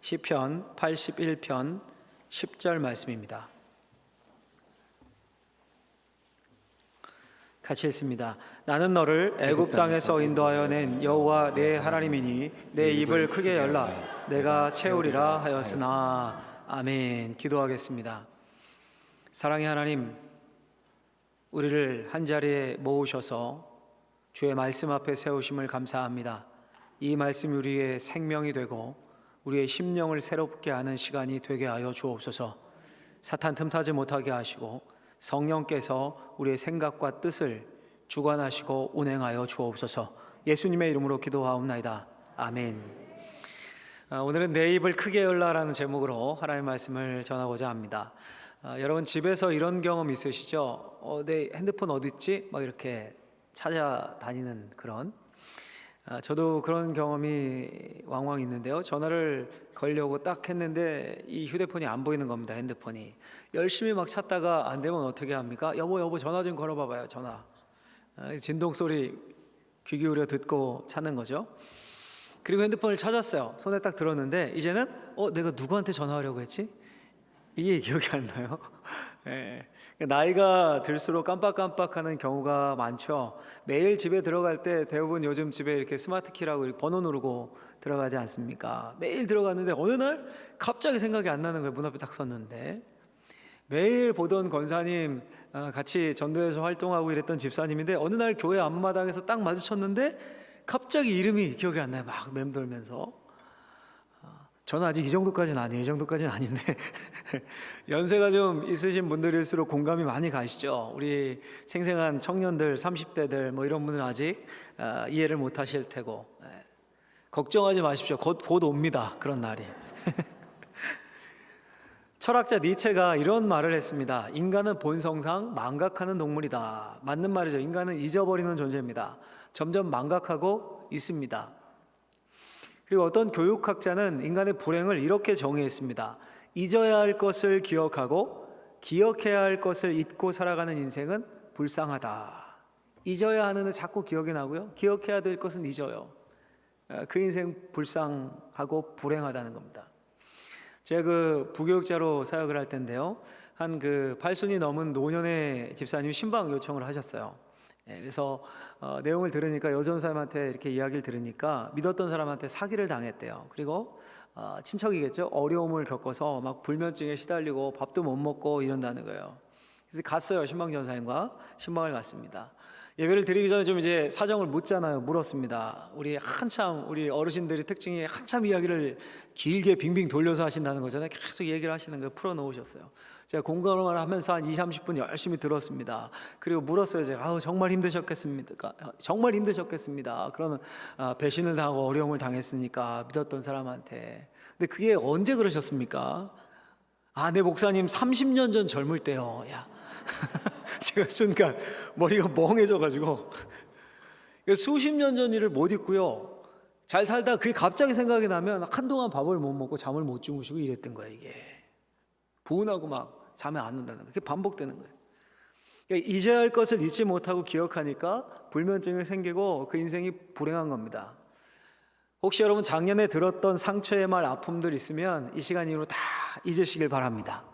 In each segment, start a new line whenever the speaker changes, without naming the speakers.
시편 81편 10절 말씀입니다. 같이 읽습니다. 나는 너를 애굽 땅에서 인도하여 낸 여호와 내 하나님이니 내 입을 크게 열라 내가 채우리라 하였으나. 아멘. 기도하겠습니다. 사랑의 하나님, 우리를 한자리에 모으셔서 주의 말씀 앞에 세우심을 감사합니다. 이 말씀이 우리의 생명이 되고 우리의 심령을 새롭게 하는 시간이 되게 하여 주옵소서. 사탄 틈타지 못하게 하시고 성령께서 우리의 생각과 뜻을 주관하시고 운행하여 주옵소서. 예수님의 이름으로 기도하옵나이다. 아멘. 오늘은 내 입을 크게 열라라는 제목으로 하나님의 말씀을 전하고자 합니다. 여러분 집에서 이런 경험 있으시죠? 내 핸드폰 어디 있지? 막 이렇게 찾아다니는 그런, 저도 그런 경험이 왕왕 있는데요. 전화를 걸려고 딱 했는데 이 휴대폰이 안 보이는 겁니다. 핸드폰이. 열심히 막 찾다가 안 되면 어떻게 합니까? 여보 전화 좀 걸어봐봐요. 전화. 진동 소리 귀 기울여 듣고 찾는 거죠. 그리고 핸드폰을 찾았어요. 손에 딱 들었는데 이제는 내가 누구한테 전화하려고 했지? 이게 기억이 안 나요. 네. 나이가 들수록 깜빡깜빡하는 경우가 많죠. 매일 집에 들어갈 때 대부분 요즘 집에 이렇게 스마트키라고 번호 누르고 들어가지 않습니까? 매일 들어갔는데 어느 날 갑자기 생각이 안 나는 거예요. 문 앞에 딱 섰는데. 매일 보던 권사님, 같이 전도에서 활동하고 이랬던 집사님인데 어느 날 교회 앞마당에서 딱 마주쳤는데 갑자기 이름이 기억이 안 나요. 막 맴돌면서. 저는 아직 이 정도까지는 아니에요. 이 정도까지는 아닌데 연세가 좀 있으신 분들일수록 공감이 많이 가시죠. 우리 생생한 청년들, 30대들 뭐 이런 분들은 아직 이해를 못 하실 테고, 걱정하지 마십시오. 곧 옵니다. 그런 날이. 철학자 니체가 이런 말을 했습니다. 인간은 본성상 망각하는 동물이다. 맞는 말이죠. 인간은 잊어버리는 존재입니다. 점점 망각하고 있습니다. 그리고 어떤 교육학자는 인간의 불행을 이렇게 정의했습니다. 잊어야 할 것을 기억하고 기억해야 할 것을 잊고 살아가는 인생은 불쌍하다. 잊어야 하는 데 자꾸 기억이 나고요. 기억해야 될 것은 잊어요. 그 인생 불쌍하고 불행하다는 겁니다. 제가 부교육자로 사역을 할 텐데요. 한 80이 넘은 노년의 집사님이 신방 요청을 하셨어요. 그래서 내용을 들으니까 여전사님한테 이렇게 이야기를 들으니까 믿었던 사람한테 사기를 당했대요. 그리고 친척이겠죠. 어려움을 겪어서 막 불면증에 시달리고 밥도 못 먹고 이런다는 거예요. 그래서 갔어요. 신방전사님과 신방을 갔습니다. 예배를 드리기 전에 좀 이제 사정을 묻잖아요. 물었습니다. 우리 어르신들이 특징이 한참 이야기를 길게 빙빙 돌려서 하신다는 거잖아요. 계속 얘기를 하시는 거 풀어놓으셨어요. 제가 공감을 하면서 한 20-30분 열심히 들었습니다. 그리고 물었어요. 제가 정말 힘드셨겠습니까? 정말 힘드셨겠습니다. 그러는 배신을 당하고 어려움을 당했으니까 믿었던 사람한테. 근데 그게 언제 그러셨습니까? 내 목사님 30년 전 젊을 때요. 야. 제가 순간 머리가 멍해져가지고 수십 년 전 일을 못 잊고요. 잘 살다가 그게 갑자기 생각이 나면 한동안 밥을 못 먹고 잠을 못 주무시고 이랬던 거예요. 이게 분하고 막 잠이 안 온다는 거예요. 그게 반복되는 거예요. 그러니까 잊어야 할 것을 잊지 못하고 기억하니까 불면증이 생기고 그 인생이 불행한 겁니다. 혹시 여러분 작년에 들었던 상처의 말, 아픔들 있으면 이 시간 이후로 다 잊으시길 바랍니다.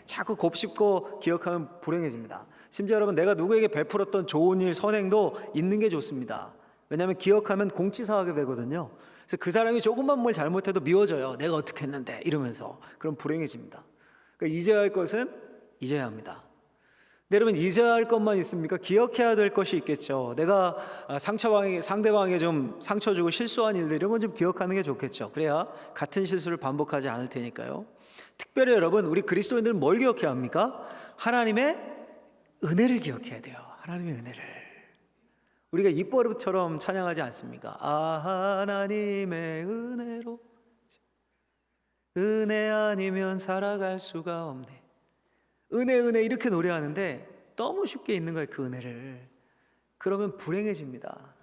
자꾸 곱씹고 기억하면 불행해집니다. 심지어 여러분 내가 누구에게 베풀었던 좋은 일, 선행도 잊는 게 좋습니다. 왜냐하면 기억하면 공치사하게 되거든요. 그래서 그 사람이 조금만 뭘 잘못해도 미워져요. 내가 어떻게 했는데 이러면서. 그럼 불행해집니다. 그러니까 잊어야 할 것은 잊어야 합니다. 근데 여러분 잊어야 할 것만 있습니까? 기억해야 될 것이 있겠죠. 내가 상대방에게 좀 상처 주고 실수한 일들 이런 건 좀 기억하는 게 좋겠죠. 그래야 같은 실수를 반복하지 않을 테니까요. 특별히 여러분 우리 그리스도인들은 뭘 기억해야 합니까? 하나님의 은혜를 기억해야 돼요. 하나님의 은혜를. 우리가 입버릇처럼 찬양하지 않습니까? 하나님의 은혜로 은혜 아니면 살아갈 수가 없네. 은혜 이렇게 노래하는데 너무 쉽게 잊는 거예요. 그 은혜를. 그러면 불행해집니다.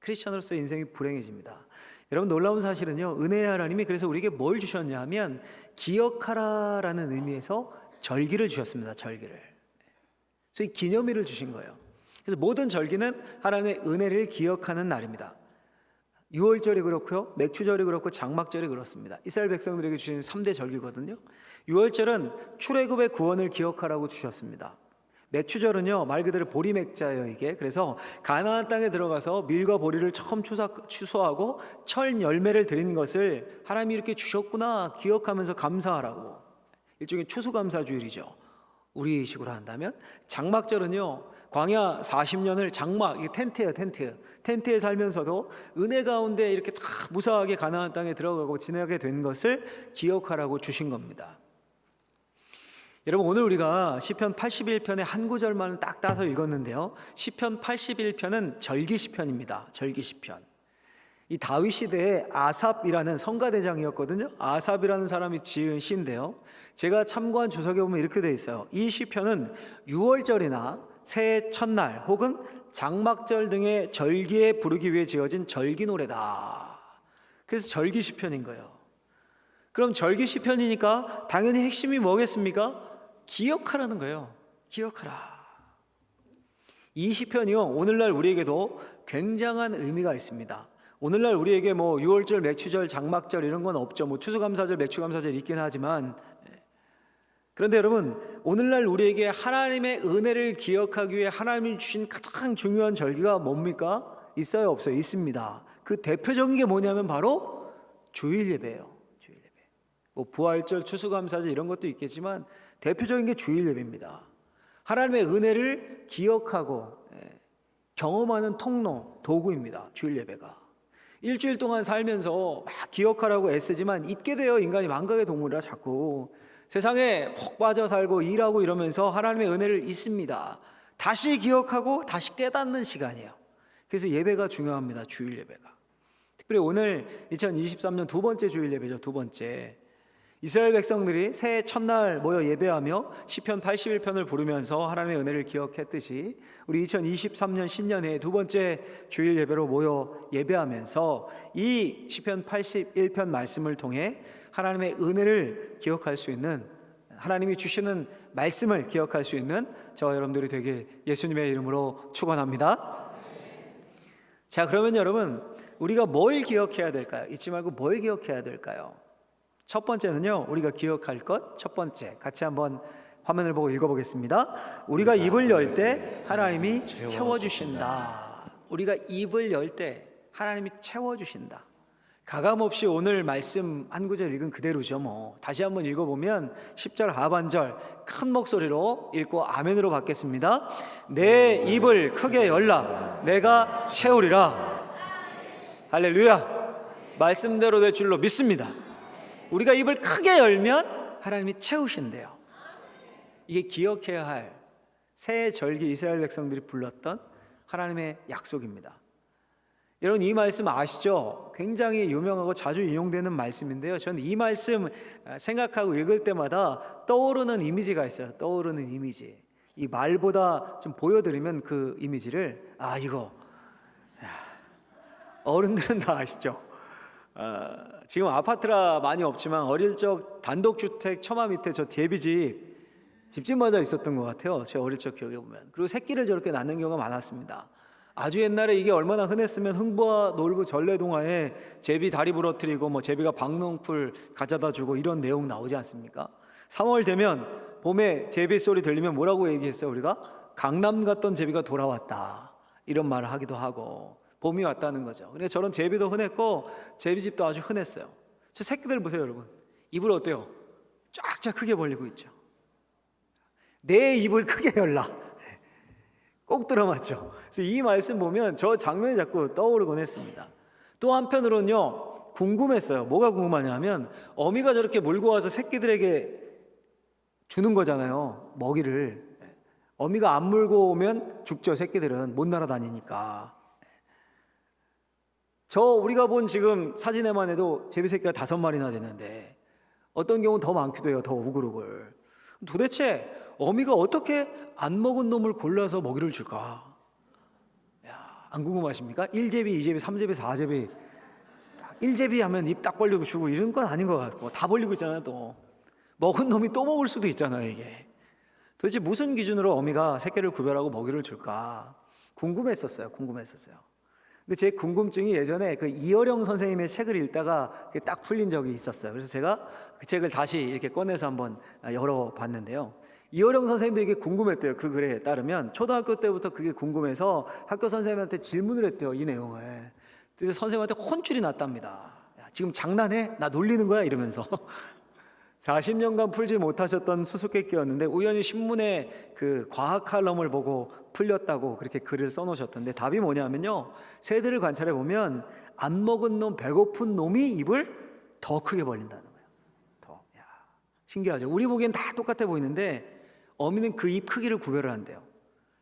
크리스천으로서 인생이 불행해집니다. 여러분 놀라운 사실은요, 은혜의 하나님이 그래서 우리에게 뭘 주셨냐 하면 기억하라라는 의미에서 절기를 주셨습니다. 절기를. 그래서 이 기념일을 주신 거예요. 그래서 모든 절기는 하나님의 은혜를 기억하는 날입니다. 유월절이 그렇고요, 맥추절이 그렇고 장막절이 그렇습니다. 이스라엘 백성들에게 주신 3대 절기거든요. 유월절은 출애굽의 구원을 기억하라고 주셨습니다. 맥추절은요, 말 그대로 보리맥자예요 이게. 그래서 가나안 땅에 들어가서 밀과 보리를 처음 추수하고 철 열매를 드린 것을 하나님이 이렇게 주셨구나 기억하면서 감사하라고. 일종의 추수감사주일이죠. 우리식으로 한다면. 장막절은요, 광야 40년을 장막, 이게 텐트예요, 텐트에 살면서도 은혜 가운데 이렇게 다 무사하게 가나안 땅에 들어가고 지내게 된 것을 기억하라고 주신 겁니다. 여러분, 오늘 우리가 시편 81편의 한 구절만 딱 따서 읽었는데요, 시편 81편은 절기시편입니다. 절기시편. 이 다윗 시대에 아삽이라는 성가대장이었거든요. 아삽이라는 사람이 지은 시인데요, 제가 참고한 주석에 보면 이렇게 돼 있어요. 이 시편은 유월절이나 새해 첫날 혹은 장막절 등의 절기에 부르기 위해 지어진 절기 노래다. 그래서 절기 시편인 거예요. 그럼 절기 시편이니까 당연히 핵심이 뭐겠습니까? 기억하라는 거예요. 기억하라. 이 시편이요, 오늘날 우리에게도 굉장한 의미가 있습니다. 오늘날 우리에게 뭐 유월절, 맥추절, 장막절 이런 건 없죠. 뭐 추수감사절, 맥추감사절 있긴 하지만, 그런데 여러분, 오늘날 우리에게 하나님의 은혜를 기억하기 위해 하나님이 주신 가장 중요한 절기가 뭡니까? 있어요, 없어요? 있습니다. 그 대표적인 게 뭐냐면 바로 주일 예배예요. 주일 예배. 뭐 부활절, 추수감사절 이런 것도 있겠지만 대표적인 게 주일 예배입니다. 하나님의 은혜를 기억하고 경험하는 통로, 도구입니다. 주일 예배가. 일주일 동안 살면서 막 기억하라고 애쓰지만 잊게 돼요. 인간이 망각의 동물이라 자꾸 세상에 푹 빠져 살고 일하고 이러면서 하나님의 은혜를 잊습니다. 다시 기억하고 다시 깨닫는 시간이에요. 그래서 예배가 중요합니다. 주일 예배가. 특별히 오늘 2023년 두 번째 주일 예배죠. 두 번째. 이스라엘 백성들이 새해 첫날 모여 예배하며 시편 81편을 부르면서 하나님의 은혜를 기억했듯이 우리 2023년 신년의 두 번째 주일 예배로 모여 예배하면서 이 시편 81편 말씀을 통해 하나님의 은혜를 기억할 수 있는, 하나님이 주시는 말씀을 기억할 수 있는 저와 여러분들이 되길 예수님의 이름으로 축원합니다. 자, 그러면 여러분, 우리가 뭘 기억해야 될까요? 잊지 말고 뭘 기억해야 될까요? 첫 번째는요, 우리가 기억할 것, 첫 번째 같이 한번 화면을 보고 읽어보겠습니다. 우리가 입을 열 때 하나님이 채워주신다. 우리가 입을 열 때 하나님이 채워주신다. 가감없이 오늘 말씀 한 구절 읽은 그대로죠. 뭐 다시 한번 읽어보면 10절 하반절 큰 목소리로 읽고 아멘으로 받겠습니다. 내 입을 크게 열라 내가 채우리라. 할렐루야. 말씀대로 될 줄로 믿습니다. 우리가 입을 크게 열면 하나님이 채우신대요. 이게 기억해야 할 새해 절기 이스라엘 백성들이 불렀던 하나님의 약속입니다. 여러분, 이 말씀 아시죠? 굉장히 유명하고 자주 인용되는 말씀인데요, 저는 이 말씀 생각하고 읽을 때마다 떠오르는 이미지가 있어요. 떠오르는 이미지. 이 말보다 좀 보여드리면 그 이미지를, 이거 어른들은 다 아시죠? 지금 아파트라 많이 없지만 어릴 적 단독주택 처마 밑에 저 집집마다 있었던 것 같아요. 제 어릴 적 기억에 보면. 그리고 새끼를 저렇게 낳는 경우가 많았습니다. 아주 옛날에 이게 얼마나 흔했으면 흥부와 놀부 전래동화에 제비 다리 부러뜨리고 뭐 제비가 박농풀 가져다 주고 이런 내용 나오지 않습니까? 3월 되면 봄에 제비 소리 들리면 뭐라고 얘기했어요? 우리가 강남 갔던 제비가 돌아왔다 이런 말을 하기도 하고 봄이 왔다는 거죠. 근데 저런 제비도 흔했고 제비집도 아주 흔했어요. 저 새끼들 보세요, 여러분. 입을 어때요? 쫙쫙 크게 벌리고 있죠. 내 입을 크게 열라. 꼭 들어맞죠. 그래서 이 말씀 보면 저 장면이 자꾸 떠오르곤 했습니다. 또 한편으로는요, 궁금했어요. 뭐가 궁금하냐면 어미가 저렇게 물고 와서 새끼들에게 주는 거잖아요, 먹이를. 어미가 안 물고 오면 죽죠. 새끼들은 못 날아다니니까. 우리가 본 지금 사진에만 해도 제비새끼가 5마리나 되는데 어떤 경우는 더 많기도 해요. 더 우글우글. 도대체 어미가 어떻게 안 먹은 놈을 골라서 먹이를 줄까? 안 궁금하십니까? 1제비, 2제비, 3제비, 4제비 1제비 하면 입 딱 벌리고 주고 이런 건 아닌 것 같고 다 벌리고 있잖아요. 또 먹은 놈이 또 먹을 수도 있잖아요. 이게 도대체 무슨 기준으로 어미가 새끼를 구별하고 먹이를 줄까? 궁금했었어요. 근데 제 궁금증이 예전에 그 이어령 선생님의 책을 읽다가 그게 딱 풀린 적이 있었어요. 그래서 제가 그 책을 다시 이렇게 꺼내서 한번 열어봤는데요. 이어령 선생님도 이게 궁금했대요. 그 글에 따르면 초등학교 때부터 그게 궁금해서 학교 선생님한테 질문을 했대요. 이 내용을. 그래서 선생님한테 혼쭐이 났답니다. 야, 지금 장난해? 나 놀리는 거야? 이러면서 40년간 풀지 못하셨던 수수께끼였는데 우연히 신문에 그 과학 칼럼을 보고 풀렸다고 그렇게 글을 써놓으셨던데, 답이 뭐냐면요, 새들을 관찰해 보면 안 먹은 놈, 배고픈 놈이 입을 더 크게 벌린다는 거예요. 더. 야, 신기하죠. 우리 보기엔 다 똑같아 보이는데 어미는 그 입 크기를 구별을 한대요.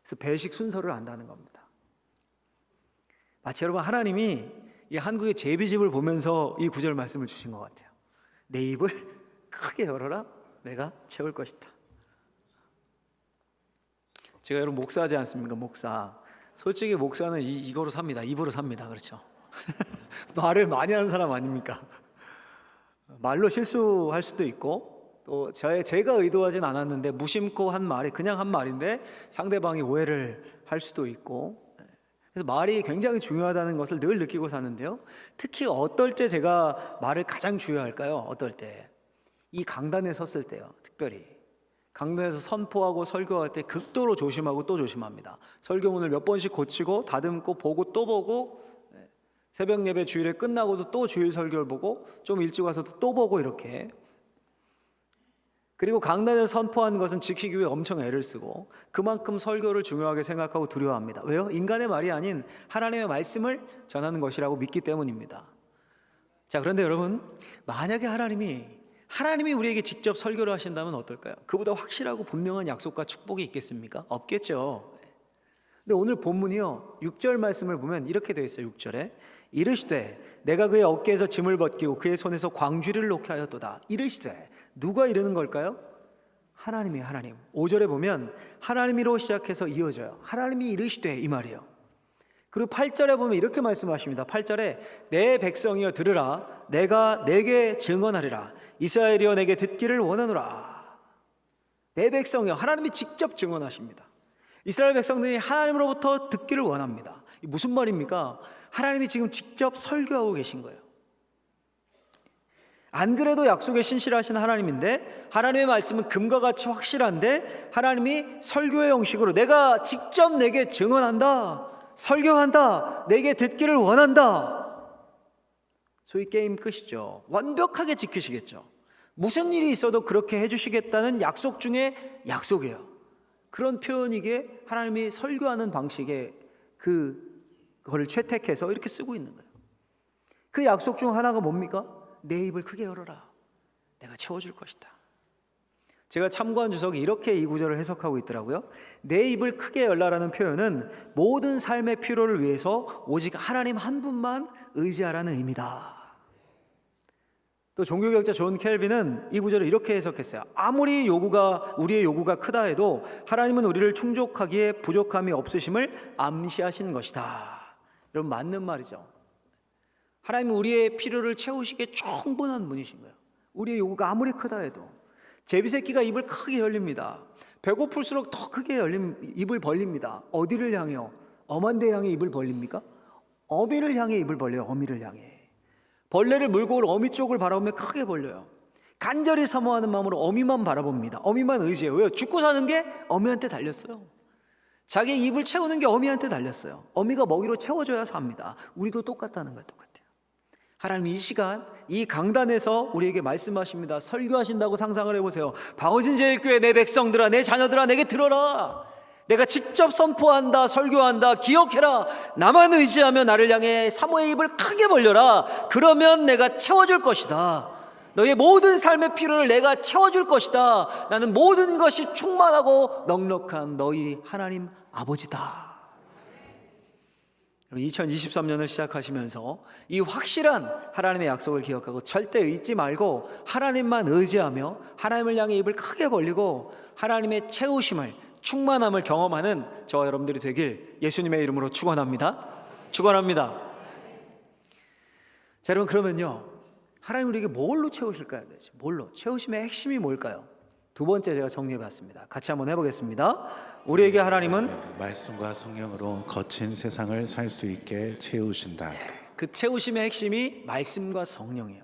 그래서 배식 순서를 안다는 겁니다. 마치 여러분, 하나님이 이 한국의 제비집을 보면서 이 구절 말씀을 주신 것 같아요. 내 입을 크게 열어라, 내가 채울 것이다. 제가 여러분 목사하지 않습니까? 목사. 솔직히 목사는 이거로 삽니다. 입으로 삽니다. 그렇죠? 말을 많이 하는 사람 아닙니까? 말로 실수할 수도 있고, 또 제가 의도하진 않았는데 무심코 한 말이 그냥 한 말인데 상대방이 오해를 할 수도 있고, 그래서 말이 굉장히 중요하다는 것을 늘 느끼고 사는데요. 특히 어떨 때 제가 말을 가장 중요할까요? 어떨 때? 이 강단에 섰을 때요. 특별히 강단에서 선포하고 설교할 때 극도로 조심하고 또 조심합니다. 설교문을 몇 번씩 고치고 다듬고 보고 또 보고, 새벽 예배 주일에 끝나고도 또 주일 설교를 보고 좀 일찍 와서도 또 보고, 이렇게. 그리고 강단에서 선포하는 것은 지키기 위해 엄청 애를 쓰고 그만큼 설교를 중요하게 생각하고 두려워합니다. 왜요? 인간의 말이 아닌 하나님의 말씀을 전하는 것이라고 믿기 때문입니다. 자, 그런데 여러분, 만약에 하나님이 우리에게 직접 설교를 하신다면 어떨까요? 그보다 확실하고 분명한 약속과 축복이 있겠습니까? 없겠죠. 근데 오늘 본문이요, 6절 말씀을 보면 이렇게 되어 있어요. 6절에 이르시되 내가 그의 어깨에서 짐을 벗기고 그의 손에서 광쥐를 놓게 하였도다. 이르시되, 누가 이르는 걸까요? 하나님이. 하나님. 5절에 보면 하나님이로 시작해서 이어져요. 하나님이 이르시되, 이 말이에요. 그리고 8절에 보면 이렇게 말씀하십니다. 8절에 내 백성이여 들으라, 내가 내게 증언하리라, 이스라엘이여 내게 듣기를 원하노라. 내 백성이여, 하나님이 직접 증언하십니다. 이스라엘 백성들이 하나님으로부터 듣기를 원합니다. 이 무슨 말입니까? 하나님이 지금 직접 설교하고 계신 거예요. 안 그래도 약속에 신실하신 하나님인데, 하나님의 말씀은 금과 같이 확실한데 하나님이 설교의 형식으로 내가 직접 내게 증언한다, 설교한다, 내게 듣기를 원한다. 소위 게임 끝이죠. 완벽하게 지키시겠죠. 무슨 일이 있어도 그렇게 해주시겠다는 약속 중에 약속이에요. 그런 표현이기에 하나님이 설교하는 방식에 그거를 채택해서 이렇게 쓰고 있는 거예요. 그 약속 중 하나가 뭡니까? 내 입을 크게 열어라, 내가 채워줄 것이다. 제가 참고한 주석이 이렇게 이 구절을 해석하고 있더라고요. 내 입을 크게 열라라는 표현은 모든 삶의 필요를 위해서 오직 하나님 한 분만 의지하라는 의미다. 또 종교개혁자 존 켈빈은 이 구절을 이렇게 해석했어요. 아무리 우리의 요구가 크다 해도 하나님은 우리를 충족하기에 부족함이 없으심을 암시하신 것이다. 여러분, 맞는 말이죠. 하나님은 우리의 필요를 채우시기에 충분한 분이신 거예요. 우리의 요구가 아무리 크다 해도. 제비새끼가 입을 크게 열립니다. 배고플수록 더 크게 입을 벌립니다. 어디를 향해요? 엄한 데 향해 입을 벌립니까? 어미를 향해 입을 벌려요. 어미를 향해. 벌레를 물고 올 어미 쪽을 바라보면 크게 벌려요. 간절히 사모하는 마음으로 어미만 바라봅니다. 어미만 의지해요. 왜요? 죽고 사는 게 어미한테 달렸어요. 자기 입을 채우는 게 어미한테 달렸어요. 어미가 먹이로 채워줘야 삽니다. 우리도 똑같다는 거예요. 똑같아요. 하나님 이 시간 이 강단에서 우리에게 말씀하십니다. 설교하신다고 상상을 해보세요. 박원신 제일교회 내 백성들아, 내 자녀들아, 내게 들어라. 내가 직접 선포한다, 설교한다. 기억해라. 나만 의지하며 나를 향해 사모의 입을 크게 벌려라. 그러면 내가 채워줄 것이다. 너의 모든 삶의 필요를 내가 채워줄 것이다. 나는 모든 것이 충만하고 넉넉한 너희 하나님 아버지다. 2023년을 시작하시면서 이 확실한 하나님의 약속을 기억하고 절대 잊지 말고 하나님만 의지하며 하나님을 향해 입을 크게 벌리고 하나님의 채우심을, 충만함을 경험하는 저와 여러분들이 되길 예수님의 이름으로 축원합니다. 축원합니다. 자, 여러분, 그러면요, 하나님 우리에게 뭘로 채우실까요? 뭘로? 채우심의 핵심이 뭘까요? 두 번째 제가 정리해 봤습니다. 같이 한번 해보겠습니다. 우리에게 하나님은
말씀과 성령으로 거친 세상을 살 수 있게 채우신다.
그 채우심의 핵심이 말씀과 성령이에요.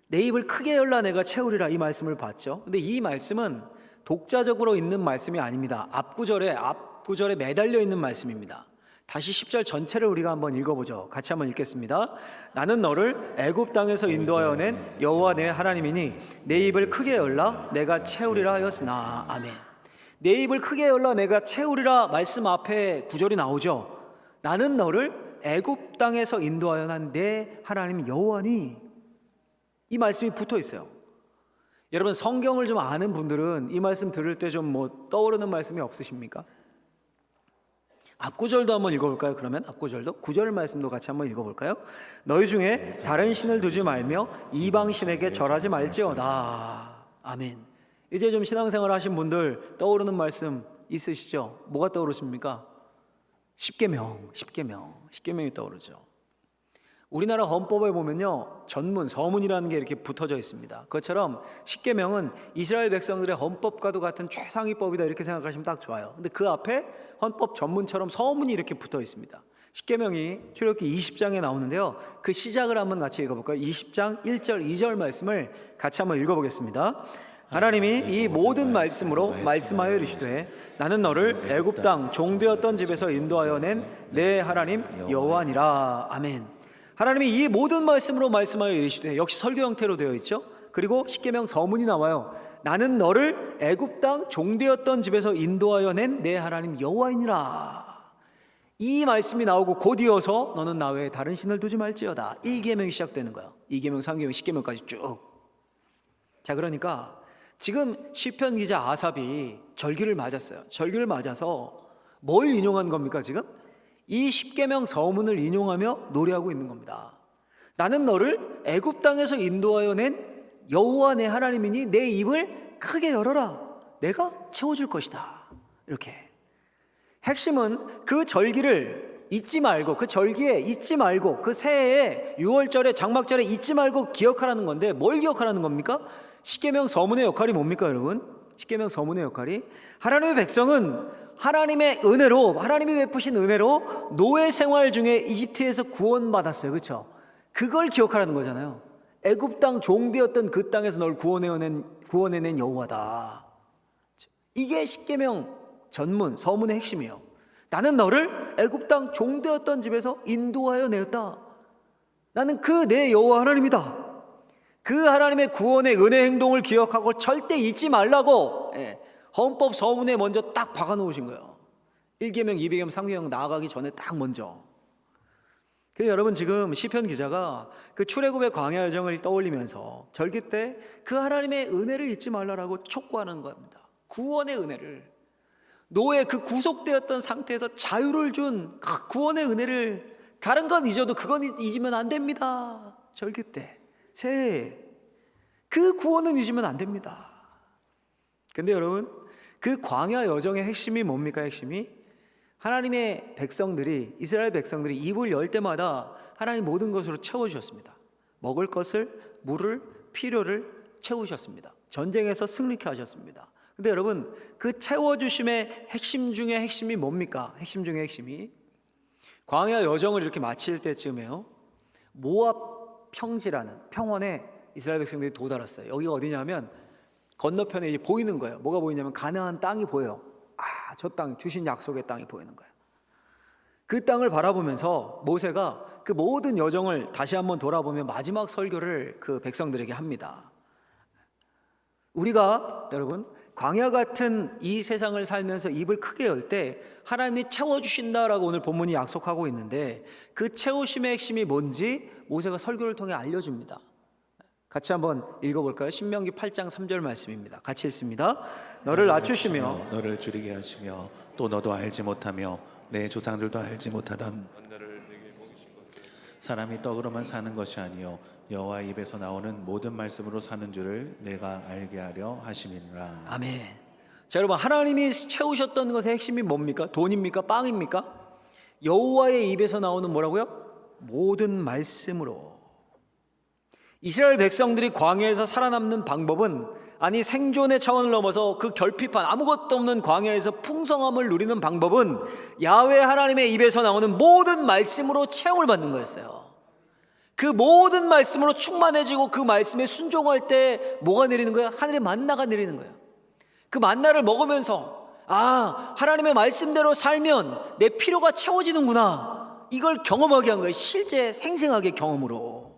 내 입을 크게 열라 내가 채우리라, 이 말씀을 봤죠. 근데 이 말씀은 독자적으로 있는 말씀이 아닙니다. 앞구절에 매달려 있는 말씀입니다. 다시 10절 전체를 우리가 한번 읽어보죠. 같이 한번 읽겠습니다. 나는 너를 애굽 땅에서 인도하여 낸 여호와 내 하나님이니 내 입을 크게 열라 내가 채우리라 하였으나. 아멘. 내 입을 크게 열라 내가 채우리라 말씀 앞에 구절이 나오죠. 나는 너를 애굽 땅에서 인도하여 난 내 하나님 여호와니, 이 말씀이 붙어 있어요. 여러분, 성경을 좀 아는 분들은 이 말씀 들을 때 좀 떠오르는 말씀이 없으십니까? 앞구절도 한번 읽어볼까요? 그러면 앞구절도 9절 말씀도 같이 한번 읽어볼까요? 너희 중에 다른 신을 두지 말며 이방 신에게 절하지 말지어다. 아멘. 이제 좀 신앙생활 하신 분들 떠오르는 말씀 있으시죠? 뭐가 떠오르십니까? 십계명이 떠오르죠. 우리나라 헌법에 보면요, 전문, 서문이라는 게 이렇게 붙어져 있습니다. 그것처럼 십계명은 이스라엘 백성들의 헌법과도 같은 최상위법이다, 이렇게 생각하시면 딱 좋아요. 근데 그 앞에 헌법 전문처럼 서문이 이렇게 붙어 있습니다. 십계명이 출애굽기 20장에 나오는데요, 그 시작을 한번 같이 읽어볼까요? 20장 1절 2절 말씀을 같이 한번 읽어보겠습니다. 하나님이 이 모든 말씀으로 말씀하여 이르시되 나는 너를 애굽 땅 종되었던 집에서 인도하여 낸 내 하나님 여호와니라. 아멘. 하나님이 이 모든 말씀으로 말씀하여 이르시되, 역시 설교 형태로 되어 있죠. 그리고 십계명 서문이 나와요. 나는 너를 애굽 땅 종되었던 집에서 인도하여 낸 내 하나님 여호와이니라. 이 말씀이 나오고 곧 이어서 너는 나 외에 다른 신을 두지 말지어다. 1계명이 시작되는 거예요. 2계명, 3계명, 10계명까지 쭉. 자, 그러니까 지금 시편 기자 아삽이 절기를 맞았어요. 절기를 맞아서 뭘 인용한 겁니까? 지금 이 십계명 서문을 인용하며 노래하고 있는 겁니다. 나는 너를 애굽 땅에서 인도하여 낸 여호와 내 하나님이니 내 입을 크게 열어라 내가 채워줄 것이다. 이렇게 핵심은 그 절기를 잊지 말고, 그 절기에 잊지 말고, 그 새해에 6월절에 장막절에 잊지 말고 기억하라는 건데, 뭘 기억하라는 겁니까? 십계명 서문의 역할이 뭡니까, 여러분? 십계명 서문의 역할이 하나님의 백성은 하나님의 은혜로, 하나님이 베푸신 은혜로 노예 생활 중에 이집트에서 구원받았어요. 그렇죠? 그걸 기억하라는 거잖아요. 애굽 땅 종되었던 그 땅에서 널 구원해낸 여호와다. 이게 십계명 전문 서문의 핵심이에요. 나는 너를 애굽 땅 종되었던 집에서 인도하여 내었다. 나는 그 내 여호와 하나님이다. 그 하나님의 구원의 은혜 행동을 기억하고 절대 잊지 말라고 헌법 서문에 먼저 딱 박아놓으신 거예요. 1계명, 2계명, 3계명 나아가기 전에 딱 먼저. 그래서 여러분, 지금 시편 기자가 그 출애굽의 광야 여정을 떠올리면서 절기 때 그 하나님의 은혜를 잊지 말라라고 촉구하는 겁니다. 구원의 은혜를, 노예 그 구속되었던 상태에서 자유를 준 구원의 은혜를, 다른 건 잊어도 그건 잊으면 안 됩니다. 절기 때 새해 그 구원은 잊으면 안 됩니다. 근데 여러분, 그 광야 여정의 핵심이 뭡니까? 핵심이 하나님의 백성들이, 이스라엘 백성들이 입을 열 때마다 하나님 모든 것으로 채워주셨습니다. 먹을 것을, 물을, 필요를 채우셨습니다. 전쟁에서 승리케 하셨습니다. 근데 여러분, 그 채워주심의 핵심 중에 핵심이 뭡니까? 핵심 중에 핵심이 광야 여정을 이렇게 마칠 때쯤에요, 모압 평지라는 평원에 이스라엘 백성들이 도달했어요. 여기가 어디냐면 건너편에 이제 보이는 거예요. 뭐가 보이냐면 가나안 땅이 보여요. 저 땅, 주신 약속의 땅이 보이는 거예요. 그 땅을 바라보면서 모세가 그 모든 여정을 다시 한번 돌아보며 마지막 설교를 그 백성들에게 합니다. 우리가 여러분, 광야 같은 이 세상을 살면서 입을 크게 열 때 하나님이 채워주신다라고 오늘 본문이 약속하고 있는데, 그 채우심의 핵심이 뭔지 모세가 설교를 통해 알려줍니다. 같이 한번 읽어볼까요? 신명기 8장 3절 말씀입니다. 같이 읽습니다. 너를 낮추시며
너를 줄이게 하시며 또 너도 알지 못하며 내 조상들도 알지 못하던 사람이 떡으로만 사는 것이 아니요 여호와 입에서 나오는 모든 말씀으로 사는 줄을 내가 알게 하려 하심이니라.
아멘. 자, 여러분, 하나님이 채우셨던 것의 핵심이 뭡니까? 돈입니까? 빵입니까? 여호와의 입에서 나오는 뭐라고요? 모든 말씀으로. 이스라엘 백성들이 광야에서 살아남는 방법은 아니 생존의 차원을 넘어서 그 결핍한 아무것도 없는 광야에서 풍성함을 누리는 방법은 야훼 하나님의 입에서 나오는 모든 말씀으로 체험을 받는 거였어요. 그 모든 말씀으로 충만해지고 그 말씀에 순종할 때 뭐가 내리는 거예요? 하늘의 만나가 내리는 거예요. 그 만나를 먹으면서 하나님의 말씀대로 살면 내 필요가 채워지는구나, 이걸 경험하게 한 거예요. 실제 생생하게 경험으로.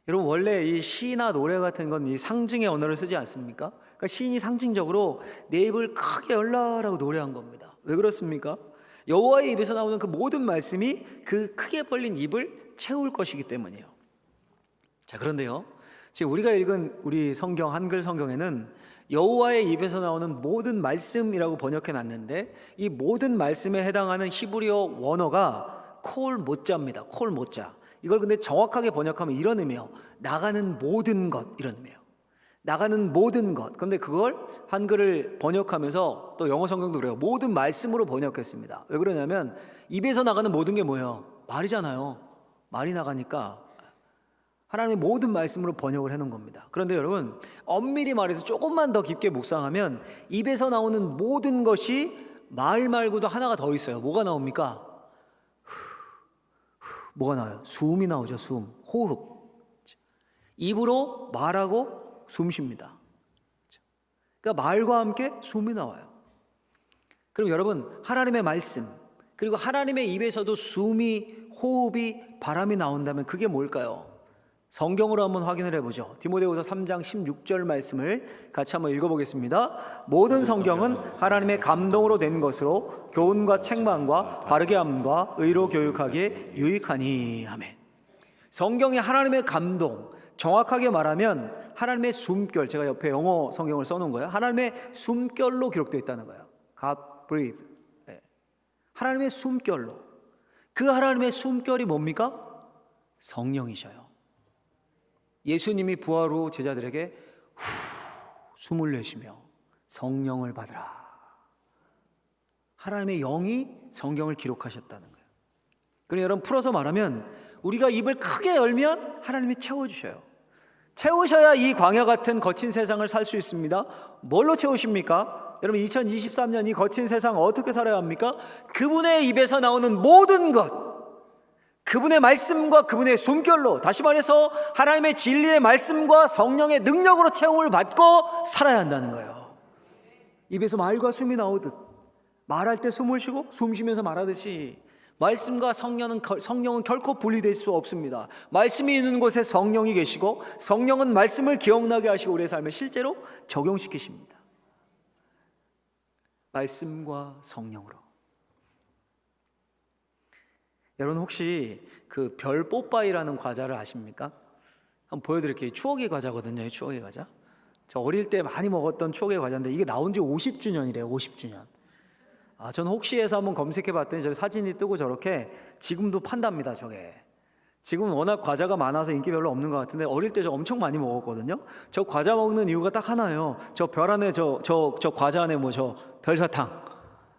여러분, 원래 이 시나 노래 같은 건 이 상징의 언어를 쓰지 않습니까? 그러니까 시인이 상징적으로 내 입을 크게 열라라고 노래한 겁니다. 왜 그렇습니까? 여호와의 입에서 나오는 그 모든 말씀이 그 크게 벌린 입을 채울 것이기 때문이에요. 자, 그런데요, 지금 우리가 읽은 우리 성경, 한글 성경에는 여호와의 입에서 나오는 모든 말씀이라고 번역해 놨는데, 이 모든 말씀에 해당하는 히브리어 원어가 콜 모자입니다. 콜 모자. 이걸 근데 정확하게 번역하면 이런 의미예요. 나가는 모든 것, 이런 의미예요. 나가는 모든 것. 근데 그걸 한글을 번역하면서 또 영어 성경도 그래요. 모든 말씀으로 번역했습니다. 왜 그러냐면 입에서 나가는 모든 게 뭐예요? 말이잖아요. 말이 나가니까 하나님의 모든 말씀으로 번역을 해놓은 겁니다. 그런데 여러분, 엄밀히 말해서 조금만 더 깊게 묵상하면 입에서 나오는 모든 것이 말 말고도 하나가 더 있어요. 뭐가 나옵니까? 뭐가 나와요? 숨이 나오죠. 숨, 호흡. 입으로 말하고 숨 쉽니다. 그러니까 말과 함께 숨이 나와요. 그럼 여러분, 하나님의 말씀, 그리고 하나님의 입에서도 숨이, 호흡이, 바람이 나온다면 그게 뭘까요? 성경으로 한번 확인을 해보죠. 디모데후서 3장 16절 말씀을 같이 한번 읽어보겠습니다. 모든 성경은 하나님의 감동으로 된 것으로 교훈과 책망과 바르게 함과 의로 교육하기에 유익하니. 아멘. 성경이 하나님의 감동, 정확하게 말하면 하나님의 숨결, 제가 옆에 영어 성경을 써놓은 거예요. 하나님의 숨결로 기록되어 있다는 거예요. God breathe. 하나님의 숨결로. 그 하나님의 숨결이 뭡니까? 성령이셔요. 예수님이 부활 후 제자들에게 숨을 내쉬며 성령을 받으라. 하나님의 영이 성경을 기록하셨다는 거예요. 그럼 여러분, 풀어서 말하면 우리가 입을 크게 열면 하나님이 채워주셔요. 채우셔야 이 광야 같은 거친 세상을 살 수 있습니다. 뭘로 채우십니까? 여러분, 2023년 이 거친 세상 어떻게 살아야 합니까? 그분의 입에서 나오는 모든 것, 그분의 말씀과 그분의 숨결로, 다시 말해서 하나님의 진리의 말씀과 성령의 능력으로 체험을 받고 살아야 한다는 거예요. 입에서 말과 숨이 나오듯, 말할 때 숨을 쉬고 숨 쉬면서 말하듯이 말씀과 성령은 결코 분리될 수 없습니다. 말씀이 있는 곳에 성령이 계시고 성령은 말씀을 기억나게 하시고 우리의 삶에 실제로 적용시키십니다. 말씀과 성령으로. 여러분, 혹시 그 별 뽀빠이라는 과자를 아십니까? 한번 보여드릴게요. 추억의 과자거든요. 추억의 과자. 저 어릴 때 많이 먹었던 추억의 과자인데 이게 나온 지 50주년이래요. 50주년. 저는 혹시해서 한번 검색해 봤더니 저 사진이 뜨고 저렇게 지금도 판답니다. 저게. 지금은 워낙 과자가 많아서 인기 별로 없는 것 같은데 어릴 때 저 엄청 많이 먹었거든요. 저 과자 먹는 이유가 딱 하나예요. 저 별 안에 저 과자 안에 저 별사탕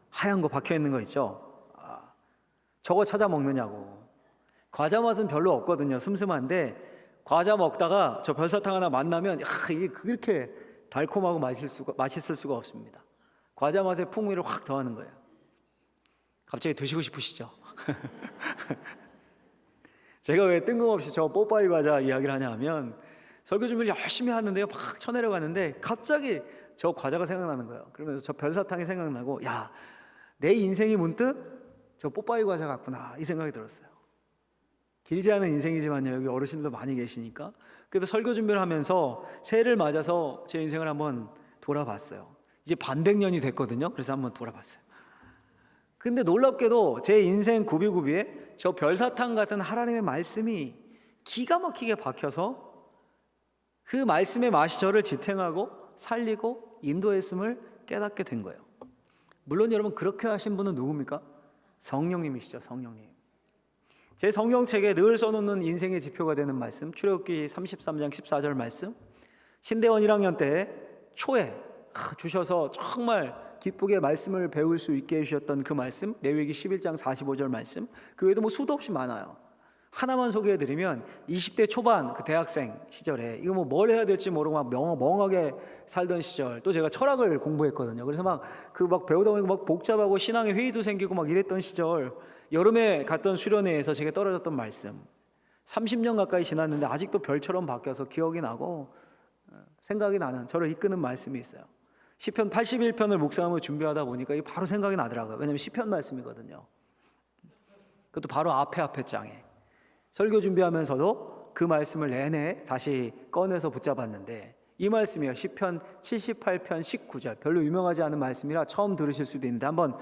하얀 거 박혀 있는 거 있죠. 저거 찾아 먹느냐고. 과자 맛은 별로 없거든요. 슴슴한데 과자 먹다가 저 별사탕 하나 만나면 이게 그렇게 달콤하고 맛있을 수가 없습니다. 과자 맛의 풍미를 확 더하는 거예요. 갑자기 드시고 싶으시죠? 제가 왜 뜬금없이 저 뽀빠이 과자 이야기를 하냐 하면 설교 준비를 열심히 하는데요, 막 쳐내려가는데 갑자기 저 과자가 생각나는 거예요. 그러면서 저 별사탕이 생각나고, 야, 내 인생이 문득 저 뽀빠이 과자 같구나, 이 생각이 들었어요. 길지 않은 인생이지만요, 여기 어르신들 많이 계시니까. 그래서 설교 준비를 하면서 새해를 맞아서 제 인생을 한번 돌아봤어요. 이제 반백년이 됐거든요. 그래서 한번 돌아봤어요. 근데 놀랍게도 제 인생 구비구비에 저 별사탕 같은 하나님의 말씀이 기가 막히게 박혀서 그 말씀의 맛이 저를 지탱하고 살리고 인도했음을 깨닫게 된 거예요. 물론 여러분, 그렇게 하신 분은 누굽니까? 성령님이시죠. 성령님. 제 성경책에 늘 써놓는 인생의 지표가 되는 말씀, 출애굽기 33장 14절 말씀, 신대원 1학년 때 초에 주셔서 정말 기쁘게 말씀을 배울 수 있게 해주셨던 그 말씀, 레위기 11장 45절 말씀, 그 외에도 수도 없이 많아요. 하나만 소개해드리면 20대 초반 그 대학생 시절에 이거 뭐 뭘 해야 될지 모르고 막 멍하게 살던 시절, 또 제가 철학을 공부했거든요. 그래서 막 배우다 보니까 막 복잡하고 신앙의 회의도 생기고 막 이랬던 시절, 여름에 갔던 수련회에서 제게 떨어졌던 말씀, 30년 가까이 지났는데 아직도 별처럼 바뀌어서 기억이 나고 생각이 나는, 저를 이끄는 말씀이 있어요. 시편 81편을 묵상하며 준비하다 보니까 이게 바로 생각이 나더라고요. 왜냐하면 시편 말씀이거든요. 그것도 바로 앞에 장에. 설교 준비하면서도 그 말씀을 내내 다시 꺼내서 붙잡았는데, 이 말씀이요, 시편 78편 19절, 별로 유명하지 않은 말씀이라 처음 들으실 수도 있는데 한번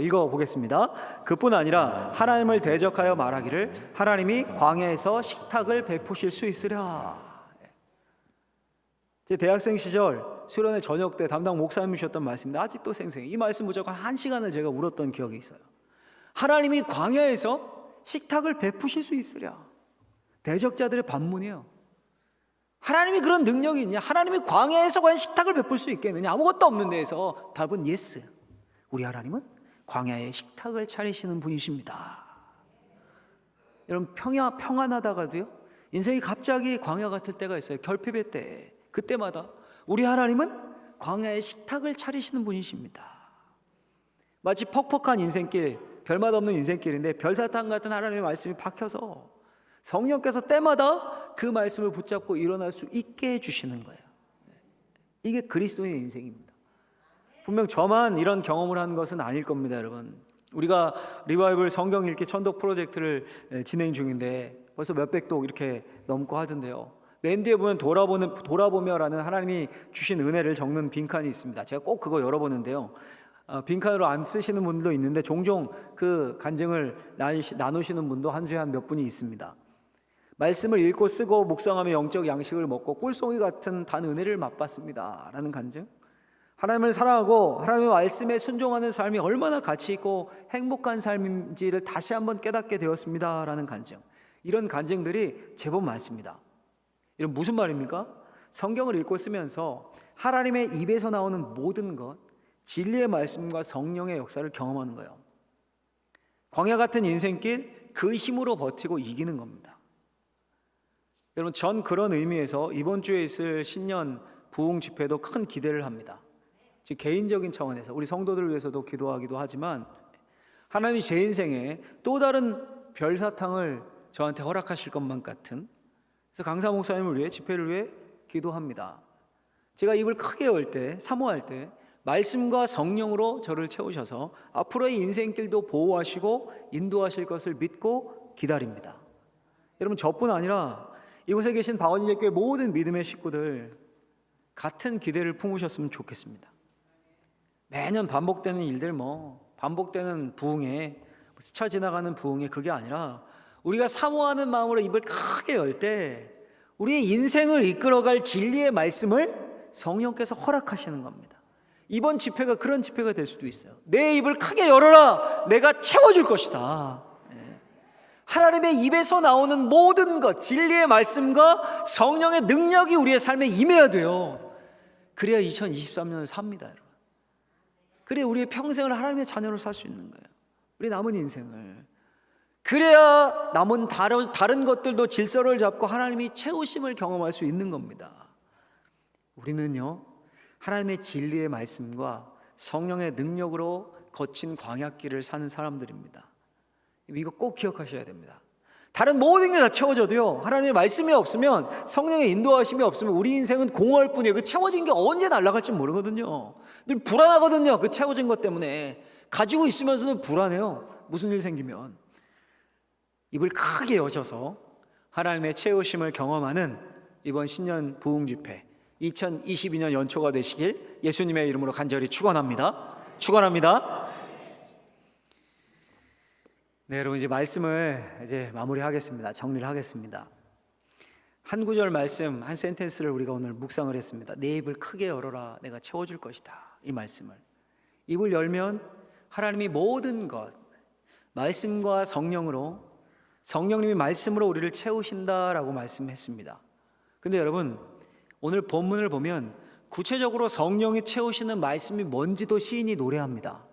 읽어보겠습니다. 그뿐 아니라 하나님을 대적하여 말하기를 하나님이 광야에서 식탁을 베푸실 수 있으랴. 제 대학생 시절 수련회 저녁 때 담당 목사님이셨던 말씀인데 아직도 생생해요. 이 말씀 무조건 1시간을 제가 울었던 기억이 있어요. 하나님이 광야에서 식탁을 베푸실 수 있으랴. 대적자들의 반문이에요. 하나님이 그런 능력이 있냐? 하나님이 광야에서 과연 식탁을 베풀 수 있겠느냐? 아무것도 없는 데에서 답은 예스. 우리 하나님은 광야에 식탁을 차리시는 분이십니다. 여러분, 평안하다가도요, 인생이 갑자기 광야 같을 때가 있어요. 결핍의 때. 그때마다 우리 하나님은 광야에 식탁을 차리시는 분이십니다. 마치 퍽퍽한 인생길, 별맛 없는 인생길인데 별사탕 같은 하나님의 말씀이 박혀서 성령께서 때마다 그 말씀을 붙잡고 일어날 수 있게 해주시는 거예요. 이게 그리스도인의 인생입니다. 분명 저만 이런 경험을 한 것은 아닐 겁니다, 여러분. 우리가 리바이벌 성경 읽기 천독 프로젝트를 진행 중인데 벌써 몇백 독 이렇게 넘고 하던데요. 맨 뒤에 보면 돌아보며라는 하나님이 주신 은혜를 적는 빈칸이 있습니다. 제가 꼭 그거 열어보는데요. 빈칸으로 안 쓰시는 분도 있는데 종종 그 간증을 나누시는 분도 한 주에 한 몇 분이 있습니다. 말씀을 읽고 쓰고 묵상하며 영적 양식을 먹고 꿀송이 같은 단 은혜를 맛봤습니다 라는 간증. 하나님을 사랑하고 하나님의 말씀에 순종하는 삶이 얼마나 가치 있고 행복한 삶인지를 다시 한번 깨닫게 되었습니다 라는 간증. 이런 간증들이 제법 많습니다. 이런 무슨 말입니까? 성경을 읽고 쓰면서 하나님의 입에서 나오는 모든 것, 진리의 말씀과 성령의 역사를 경험하는 거예요. 광야 같은 인생길, 그 힘으로 버티고 이기는 겁니다. 여러분, 전 그런 의미에서 이번 주에 있을 신년 부흥 집회도 큰 기대를 합니다. 즉 개인적인 차원에서 우리 성도들을 위해서도 기도하기도 하지만 하나님이 제 인생에 또 다른 별사탕을 저한테 허락하실 것만 같은, 그래서 강사 목사님을 위해, 집회를 위해 기도합니다. 제가 입을 크게 열 때, 사모할 때 말씀과 성령으로 저를 채우셔서 앞으로의 인생길도 보호하시고 인도하실 것을 믿고 기다립니다. 여러분, 저뿐 아니라 이곳에 계신 박원진제교회 모든 믿음의 식구들 같은 기대를 품으셨으면 좋겠습니다. 매년 반복되는 일들, 반복되는 부흥에, 스쳐 지나가는 부흥에, 그게 아니라 우리가 사모하는 마음으로 입을 크게 열 때 우리의 인생을 이끌어갈 진리의 말씀을 성령께서 허락하시는 겁니다. 이번 집회가 그런 집회가 될 수도 있어요. 내 입을 크게 열어라, 내가 채워줄 것이다. 하나님의 입에서 나오는 모든 것, 진리의 말씀과 성령의 능력이 우리의 삶에 임해야 돼요. 그래야 2023년을 삽니다, 여러분. 그래야 우리의 평생을 하나님의 자녀로 살 수 있는 거예요. 우리 남은 인생을. 그래야 남은 다른 것들도 질서를 잡고 하나님이 채우심을 경험할 수 있는 겁니다. 우리는요, 하나님의 진리의 말씀과 성령의 능력으로 거친 광야길을 사는 사람들입니다. 이거 꼭 기억하셔야 됩니다. 다른 모든 게 다 채워져도요, 하나님의 말씀이 없으면, 성령의 인도하심이 없으면 우리 인생은 공허할 뿐이에요. 그 채워진 게 언제 날아갈지 모르거든요. 늘 불안하거든요. 그 채워진 것 때문에. 가지고 있으면서도 불안해요. 무슨 일 생기면. 입을 크게 여셔서 하나님의 채우심을 경험하는 이번 신년 부흥 집회 2022년 연초가 되시길 예수님의 이름으로 간절히 축원합니다. 네, 여러분, 이제 말씀을 마무리하겠습니다. 정리를 하겠습니다. 한 구절 말씀, 한 센텐스를 우리가 오늘 묵상을 했습니다. 내 입을 크게 열어라, 내가 채워줄 것이다. 이 말씀을 입을 열면 하나님이 모든 것, 말씀과 성령으로, 성령님이 말씀으로 우리를 채우신다라고 말씀했습니다. 근데 여러분, 오늘 본문을 보면 구체적으로 성령이 채우시는 말씀이 뭔지도 시인이 노래합니다.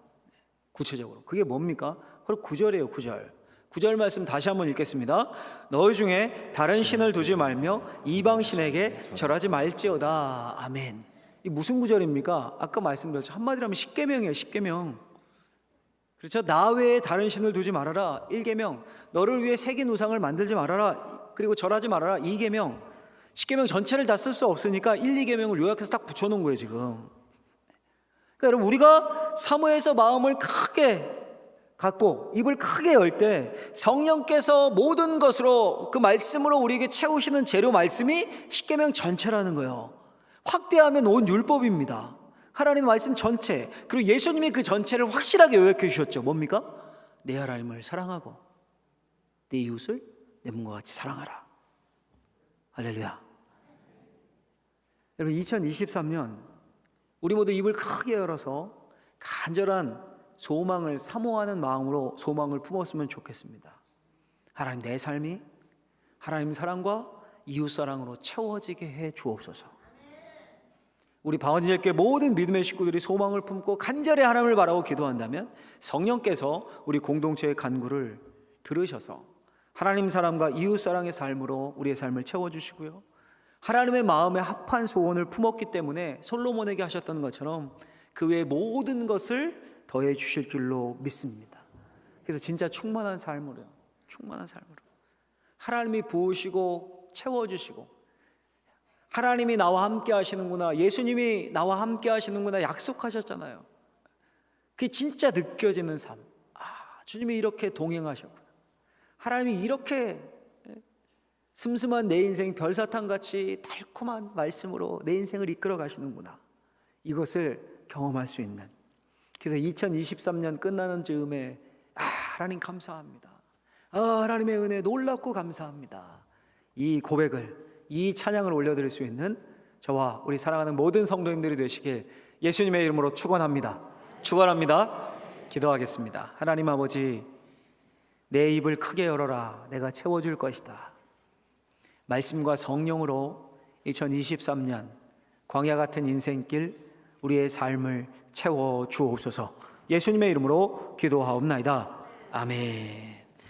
구체적으로 그게 뭡니까? 바로 9절이에요. 9절. 9절 말씀 다시 한번 읽겠습니다. 너희 중에 다른 신을 두지 말며 이방 신에게 절하지 말지어다. 아멘. 이 무슨 구절입니까? 아까 말씀드렸죠. 한마디로 하면 십계명이에요. 십계명. 그렇죠? 나 외에 다른 신을 두지 말아라. 1계명. 너를 위해 새긴 우상을 만들지 말아라. 그리고 절하지 말아라. 2계명. 십계명 전체를 다 쓸 수 없으니까 1, 2계명을 요약해서 딱 붙여놓은 거예요 지금. 그러니까 여러분, 우리가 사모해서 마음을 크게 갖고 입을 크게 열 때 성령께서 모든 것으로 그 말씀으로 우리에게 채우시는 재료 말씀이 십계명 전체라는 거예요. 확대하면 온 율법입니다. 하나님의 말씀 전체, 그리고 예수님이 그 전체를 확실하게 요약해 주셨죠. 뭡니까? 내 하나님을 사랑하고 내 이웃을 내 몸과 같이 사랑하라. 할렐루야. 여러분, 2023년 우리 모두 입을 크게 열어서 간절한 소망을 사모하는 마음으로 소망을 품었으면 좋겠습니다. 하나님, 내 삶이 하나님 사랑과 이웃 사랑으로 채워지게 해 주옵소서. 우리 방언제일교회 모든 믿음의 식구들이 소망을 품고 간절히 하나님을 바라고 기도한다면 성령께서 우리 공동체의 간구를 들으셔서 하나님 사랑과 이웃 사랑의 삶으로 우리의 삶을 채워주시고요, 하나님의 마음에 합한 소원을 품었기 때문에 솔로몬에게 하셨던 것처럼 그 외의 모든 것을 더해 주실 줄로 믿습니다. 그래서 진짜 충만한 삶으로요, 충만한 삶으로 하나님이 부으시고 채워주시고, 하나님이 나와 함께 하시는구나, 예수님이 나와 함께 하시는구나 약속하셨잖아요. 그게 진짜 느껴지는 삶. 주님이 이렇게 동행하셨구나, 하나님이 이렇게 슴슴한 내 인생 별사탕같이 달콤한 말씀으로 내 인생을 이끌어 가시는구나, 이것을 경험할 수 있는, 그래서 2023년 끝나는 즈음에 하나님 감사합니다, 하나님의 은혜 놀랍고 감사합니다, 이 고백을, 이 찬양을 올려드릴 수 있는 저와 우리 사랑하는 모든 성도님들이 되시길 예수님의 이름으로 축원합니다. 축원합니다. 기도하겠습니다. 하나님 아버지, 내 입을 크게 열어라. 내가 채워줄 것이다. 말씀과 성령으로 2023년 광야 같은 인생길 우리의 삶을 채워 주옵소서. 예수님의 이름으로 기도하옵나이다. 아멘.